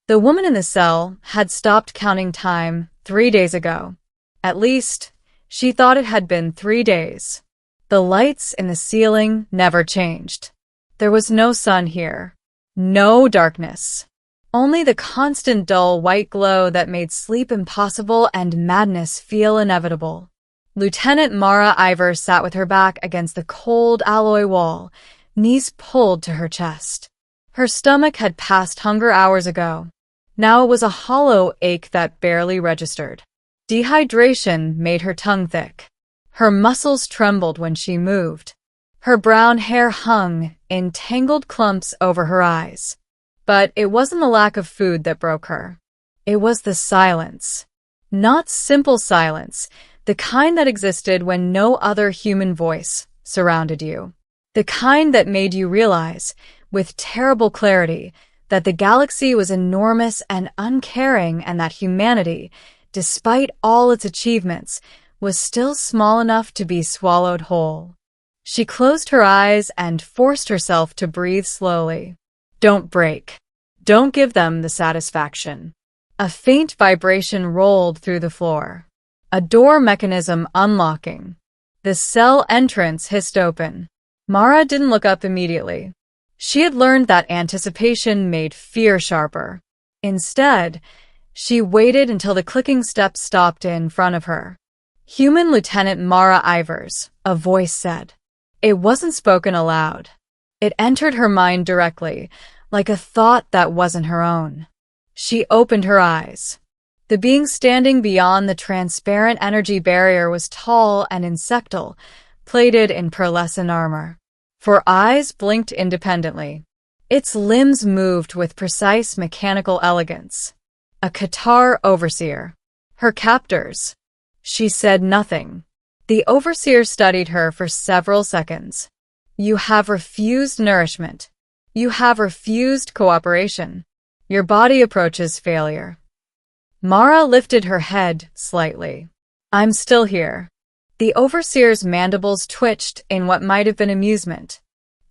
The woman in the cell had stopped counting time 3 days ago. At least, she thought it had been 3 days. The lights in the ceiling never changed. There was no sun here. No darkness. Only the constant dull white glow that made sleep impossible and madness feel inevitable. Lieutenant Mara Ivers sat with her back against the cold alloy wall, knees pulled to her chest. Her stomach had passed hunger hours ago. Now it was a hollow ache that barely registered. Dehydration made her tongue thick. Her muscles trembled when she moved. Her brown hair hung in tangled clumps over her eyes. But it wasn't the lack of food that broke her. It was the silence. Not simple silence, the kind that existed when no other human voice surrounded you. The kind that made you realize, with terrible clarity, that the galaxy was enormous and uncaring and that humanity, despite all its achievements, was still small enough to be swallowed whole. She closed her eyes and forced herself to breathe slowly. Don't break. Don't give them the satisfaction. A faint vibration rolled through the floor. A door mechanism unlocking. The cell entrance hissed open. Mara didn't look up immediately. She had learned that anticipation made fear sharper. Instead, she waited until the clicking steps stopped in front of her. Human Lieutenant Mara Ivers, a voice said. It wasn't spoken aloud. It entered her mind directly, like a thought that wasn't her own. She opened her eyes. The being standing beyond the transparent energy barrier was tall and insectal, plated in pearlescent armor. Four eyes blinked independently. Its limbs moved with precise mechanical elegance. A Qatar overseer. Her captors. She said nothing. The overseer studied her for several seconds. You have refused nourishment. You have refused cooperation. Your body approaches failure. Mara lifted her head slightly. I'm still here. The overseer's mandibles twitched in what might have been amusement.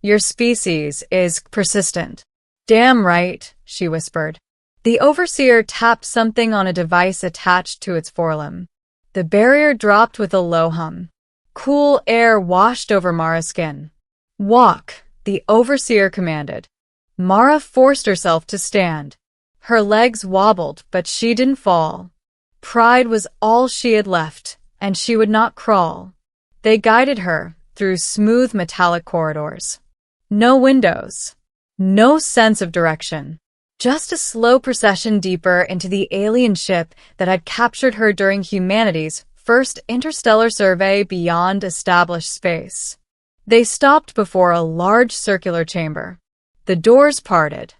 Your species is persistent. Damn right, she whispered. The overseer tapped something on a device attached to its forelimb. The barrier dropped with a low hum. Cool air washed over Mara's skin. Walk, the overseer commanded. Mara forced herself to stand. Her legs wobbled, but she didn't fall. Pride was all she had left, and she would not crawl. They guided her through smooth metallic corridors. No windows. No sense of direction. Just a slow procession deeper into the alien ship that had captured her during humanity's first interstellar survey beyond established space. They stopped before a large circular chamber. The doors parted.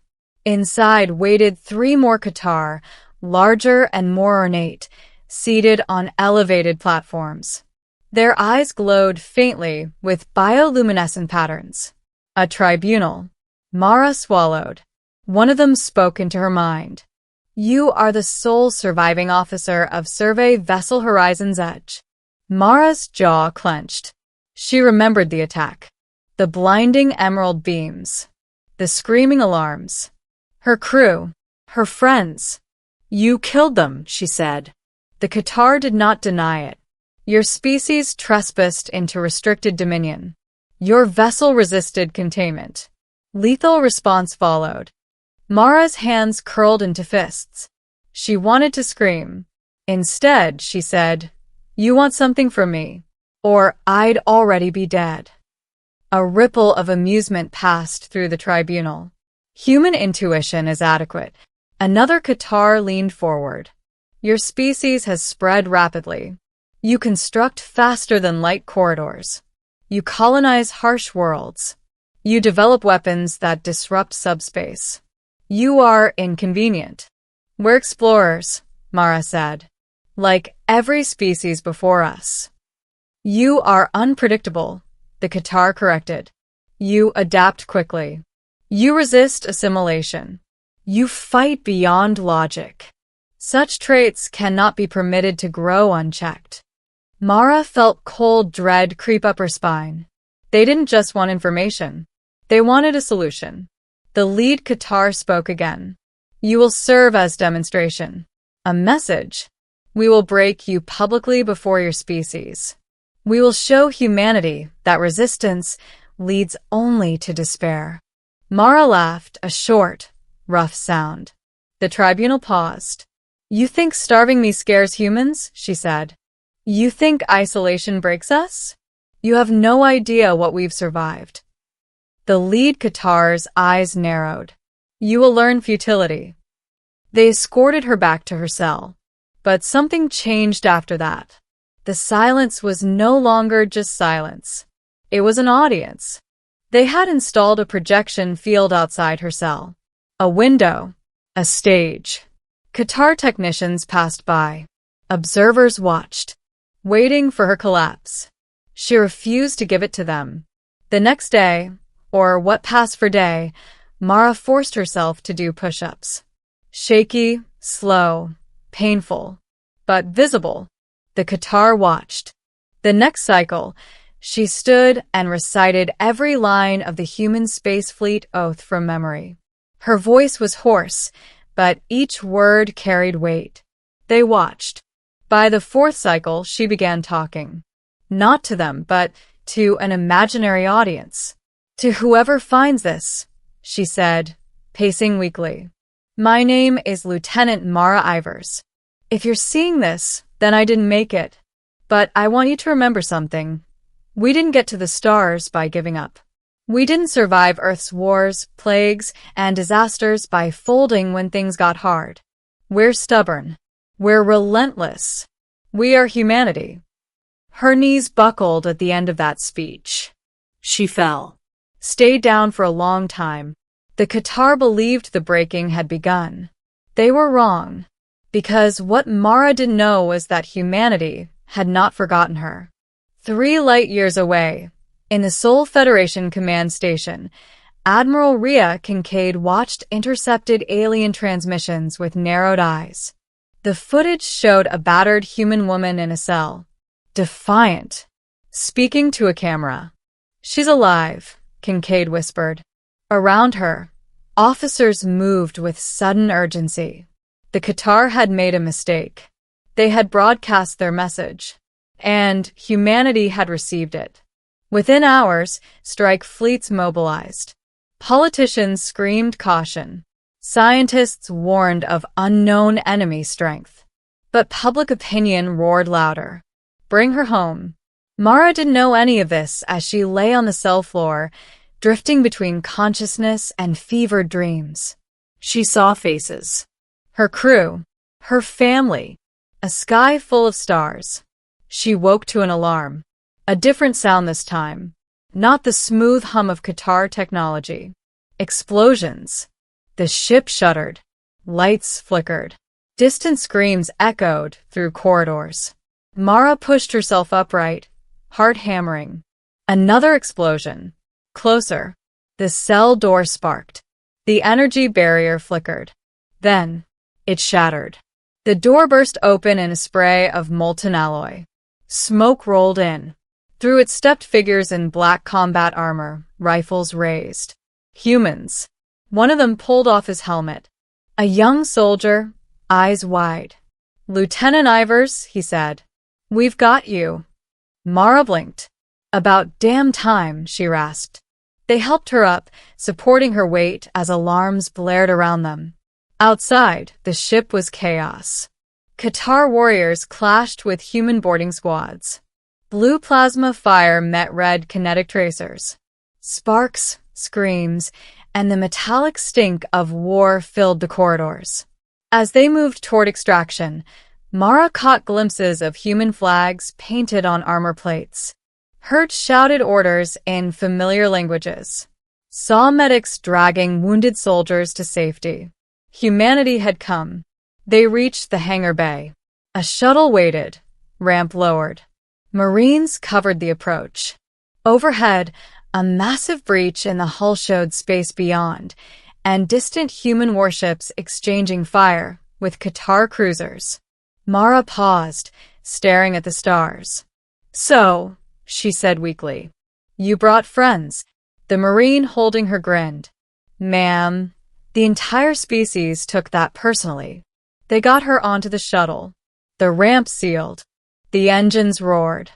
Inside waited 3 more Qatar, larger and more ornate, seated on elevated platforms. Their eyes glowed faintly with bioluminescent patterns. A tribunal. Mara swallowed. One of them spoke into her mind. You are the sole surviving officer of Survey Vessel Horizon's Edge. Mara's jaw clenched. She remembered the attack. The blinding emerald beams. The screaming alarms. Her crew. Her friends. You killed them, she said. The Qatar did not deny it. Your species trespassed into restricted dominion. Your vessel resisted containment. Lethal response followed. Mara's hands curled into fists. She wanted to scream. Instead, she said, You want something from me, or I'd already be dead. A ripple of amusement passed through the tribunal. Human intuition is adequate. Another Qatar leaned forward. Your species has spread rapidly. You construct faster than light corridors. You colonize harsh worlds. You develop weapons that disrupt subspace. You are inconvenient. We're explorers, Mara said. Like every species before us. You are unpredictable, the Qatar corrected. You adapt quickly. You resist assimilation. You fight beyond logic. Such traits cannot be permitted to grow unchecked. Mara felt cold dread creep up her spine. They didn't just want information. They wanted a solution. The lead Qatar spoke again. You will serve as demonstration. A message. We will break you publicly before your species. We will show humanity that resistance leads only to despair." Mara laughed, a short, rough sound. The tribunal paused. "You think starving me scares humans?" she said. "You think isolation breaks us? You have no idea what we've survived." The lead Qatar's eyes narrowed. "You will learn futility." They escorted her back to her cell. But something changed after that. The silence was no longer just silence. It was an audience. They had installed a projection field outside her cell. A window. A stage. Qatar technicians passed by. Observers watched, waiting for her collapse. She refused to give it to them. The next day, or what passed for day, Mara forced herself to do push-ups. Shaky, slow, painful, but visible. The Qatar watched. The next cycle, she stood and recited every line of the human space fleet oath from memory. Her voice was hoarse, but each word carried weight. They watched. By the fourth cycle, she began talking. Not to them, but to an imaginary audience. "To whoever finds this," she said, pacing weakly. "My name is Lieutenant Mara Ivers. If you're seeing this, then I didn't make it. But I want you to remember something. We didn't get to the stars by giving up. We didn't survive Earth's wars, plagues, and disasters by folding when things got hard. We're stubborn. We're relentless. We are humanity." Her knees buckled at the end of that speech. She fell. Stayed down for a long time. The Qatar believed the breaking had begun. They were wrong. Because what Mara didn't know was that humanity had not forgotten her. 3 light years away, in the Seoul Federation Command Station, Admiral Rhea Kincaid watched intercepted alien transmissions with narrowed eyes. The footage showed a battered human woman in a cell, defiant, speaking to a camera. "She's alive," Kincaid whispered. Around her, officers moved with sudden urgency. The Qatar had made a mistake. They had broadcast their message, and humanity had received it. Within hours, strike fleets mobilized. Politicians screamed caution. Scientists warned of unknown enemy strength. But public opinion roared louder. "Bring her home." Mara didn't know any of this as she lay on the cell floor, drifting between consciousness and fevered dreams. She saw faces. Her crew. Her family. A sky full of stars. She woke to an alarm. A different sound this time. Not the smooth hum of Qatar technology. Explosions. The ship shuddered. Lights flickered. Distant screams echoed through corridors. Mara pushed herself upright, heart hammering. Another explosion. Closer. The cell door sparked. The energy barrier flickered. Then, it shattered. The door burst open in a spray of molten alloy. Smoke rolled in. Through it stepped figures in black combat armor, rifles raised. Humans. One of them pulled off his helmet. A young soldier, eyes wide. "Lieutenant Ivers," he said. "We've got you." Mara blinked. "About damn time," she rasped. They helped her up, supporting her weight as alarms blared around them. Outside, the ship was chaos. Qatar warriors clashed with human boarding squads. Blue plasma fire met red kinetic tracers. Sparks, screams, and the metallic stink of war filled the corridors. As they moved toward extraction, Mara caught glimpses of human flags painted on armor plates. Heard shouted orders in familiar languages. Saw medics dragging wounded soldiers to safety. Humanity had come. They reached the hangar bay. A shuttle waited, ramp lowered. Marines covered the approach. Overhead, a massive breach in the hull showed space beyond, and distant human warships exchanging fire with Qatar cruisers. Mara paused, staring at the stars. "So," she said weakly, "you brought friends." The Marine holding her grinned. "Ma'am, The entire species took that personally. They got her onto the shuttle. The ramp sealed. The engines roared.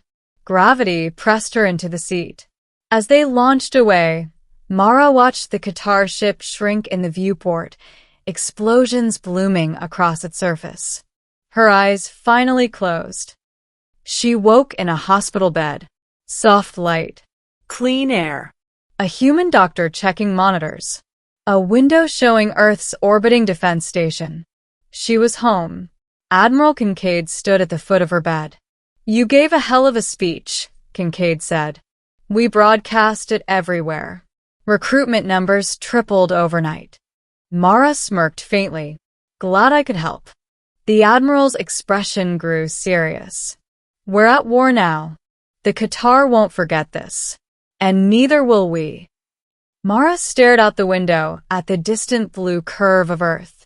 Gravity pressed her into the seat. As they launched away, Mara watched the Qatar ship shrink in the viewport, explosions blooming across its surface. Her eyes finally closed. She woke in a hospital bed. Soft light. Clean air. A human doctor checking monitors. A window showing Earth's orbiting defense station. She was home. Admiral Kincaid stood at the foot of her bed. "You gave a hell of a speech," Kincaid said. "We broadcast it everywhere. Recruitment numbers tripled overnight." Mara smirked faintly. "Glad I could help." The Admiral's expression grew serious. "We're at war now. The Qatar won't forget this. And neither will we." Mara stared out the window at the distant blue curve of Earth.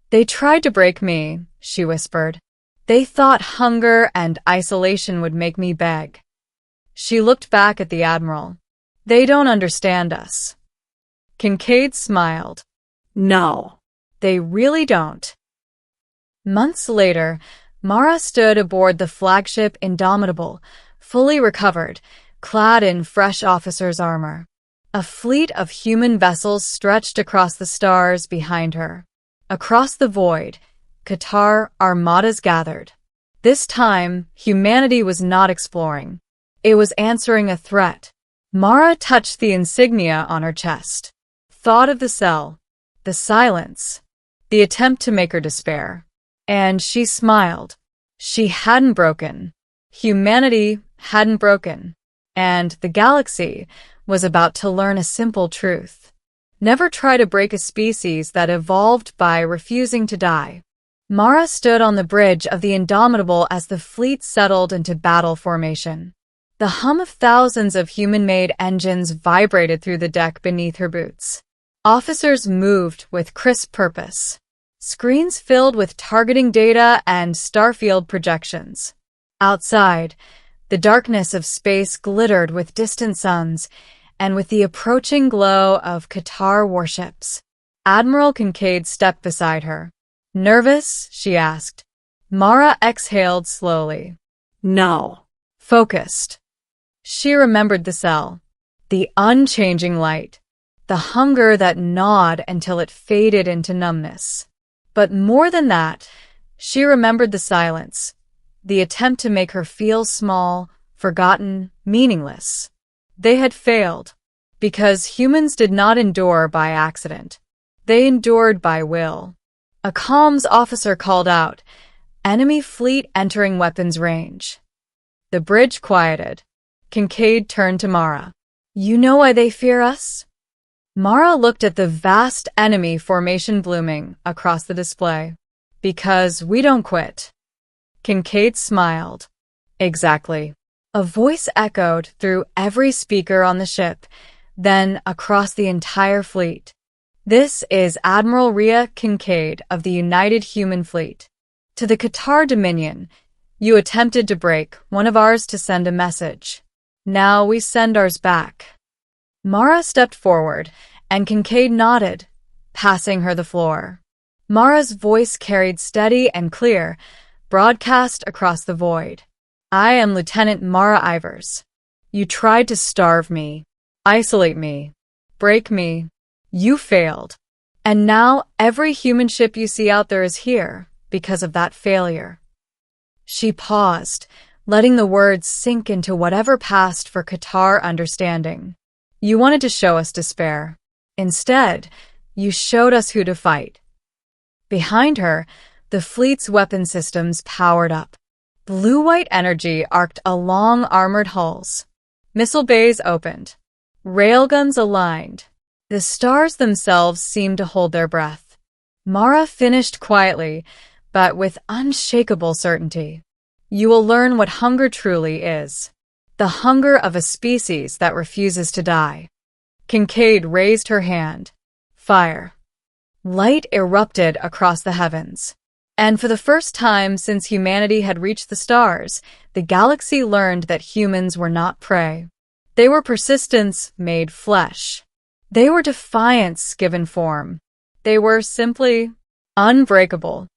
"They tried to break me," she whispered. "They thought hunger and isolation would make me beg." She looked back at the Admiral. "They don't understand us." Kincaid smiled. "No, they really don't." Months later, Mara stood aboard the flagship Indomitable, fully recovered, clad in fresh officer's armor. A fleet of human vessels stretched across the stars behind her. Across the void, Qatar armadas gathered. This time, humanity was not exploring. It was answering a threat. Mara touched the insignia on her chest. Thought of the cell, the silence, the attempt to make her despair. And she smiled. She hadn't broken. Humanity hadn't broken. And the galaxy was about to learn a simple truth. Never try to break a species that evolved by refusing to die. Mara stood on the bridge of the Indomitable as the fleet settled into battle formation. The hum of thousands of human-made engines vibrated through the deck beneath her boots. Officers moved with crisp purpose. Screens filled with targeting data and starfield projections. Outside, the darkness of space glittered with distant suns and with the approaching glow of Qatar warships. Admiral Kincaid stepped beside her. "Nervous?" she asked. Mara exhaled slowly. "No." Focused. She remembered the cell, the unchanging light, the hunger that gnawed until it faded into numbness. But more than that, she remembered the silence, the attempt to make her feel small, forgotten, meaningless. They had failed, because humans did not endure by accident. They endured by will. A comms officer called out, "Enemy fleet entering weapons range." The bridge quieted. Kincaid turned to Mara. "You know why they fear us?" Mara looked at the vast enemy formation blooming across the display. "Because we don't quit." Kincaid smiled. "Exactly." A voice echoed through every speaker on the ship, then across the entire fleet. "This is Admiral Rhea Kincaid of the United Human Fleet. To the Qatar Dominion, you attempted to break one of ours to send a message. Now we send ours back." Mara stepped forward, and Kincaid nodded, passing her the floor. Mara's voice carried steady and clear, broadcast across the void. "I am Lieutenant Mara Ivers. You tried to starve me, isolate me, break me. You failed. And now every human ship you see out there is here because of that failure." She paused, letting the words sink into whatever passed for Qatar understanding. "You wanted to show us despair. Instead, you showed us who to fight." Behind her, the fleet's weapon systems powered up. Blue-white energy arced along armored hulls. Missile bays opened. Railguns aligned. The stars themselves seemed to hold their breath. Mara finished quietly, but with unshakable certainty. "You will learn what hunger truly is. The hunger of a species that refuses to die." Kincaid raised her hand. Fire. Light erupted across the heavens. And for the first time since humanity had reached the stars, the galaxy learned that humans were not prey. They were persistence made flesh. They were defiance given form. They were simply unbreakable.